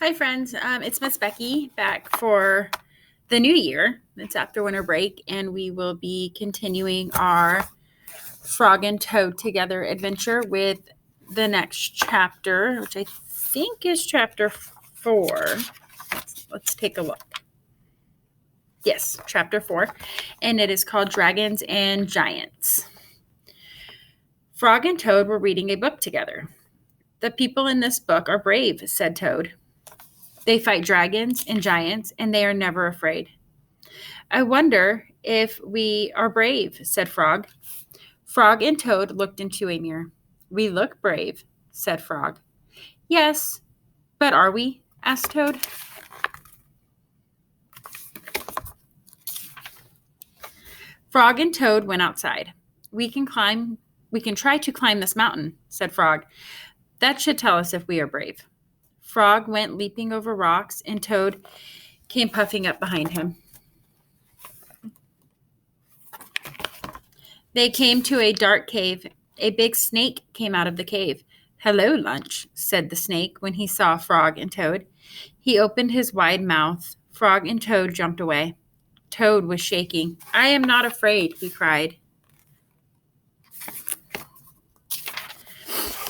Hi, friends. It's Miss Beckey back for the new year. It's after winter break, and we will be continuing our Frog and Toad Together adventure with the next chapter, which I think is chapter 4. Let's take a look. Yes, chapter 4, and it is called Dragons and Giants. Frog and Toad were reading a book together. The people in this book are brave, said Toad. They fight dragons and giants, and they are never afraid. I wonder if we are brave, said Frog. Frog and Toad looked into a mirror. We look brave, said Frog. Yes, but are we? Asked Toad. Frog and Toad went outside. We can try to climb this mountain, said Frog. That should tell us if we are brave. Frog went leaping over rocks, and Toad came puffing up behind him. They came to a dark cave. A big snake came out of the cave. Hello, Lunch, said the snake when he saw Frog and Toad. He opened his wide mouth. Frog and Toad jumped away. Toad was shaking. I am not afraid, he cried.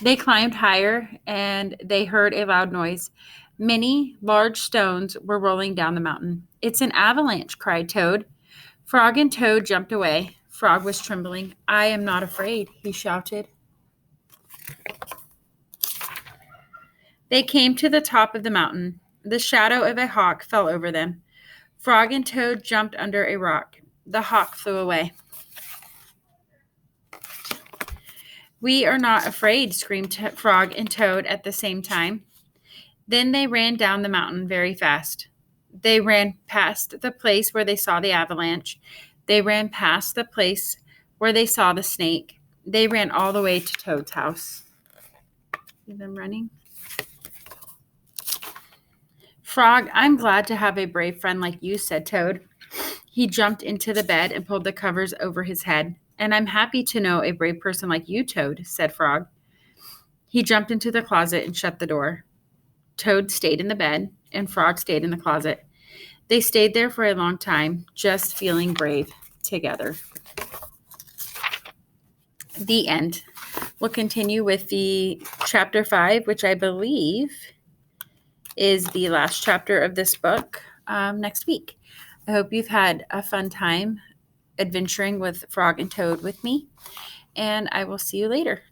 They climbed higher, and they heard a loud noise. Many large stones were rolling down the mountain. It's an avalanche, cried Toad. Frog and Toad jumped away. Frog was trembling. I am not afraid, he shouted. They came to the top of the mountain. The shadow of a hawk fell over them. Frog and Toad jumped under a rock. The hawk flew away. We are not afraid, screamed Frog and Toad at the same time. Then they ran down the mountain very fast. They ran past the place where they saw the avalanche. They ran past the place where they saw the snake. They ran all the way to Toad's house. See them running? Frog, I'm glad to have a brave friend like you, said Toad. He jumped into the bed and pulled the covers over his head. And I'm happy to know a brave person like you, Toad, said Frog. He jumped into the closet and shut the door. Toad stayed in the bed, and Frog stayed in the closet. They stayed there for a long time, just feeling brave together. The end. We'll continue with the chapter 5, which I believe is the last chapter of this book, next week. I hope you've had a fun time adventuring with Frog and Toad with me, and I will see you later.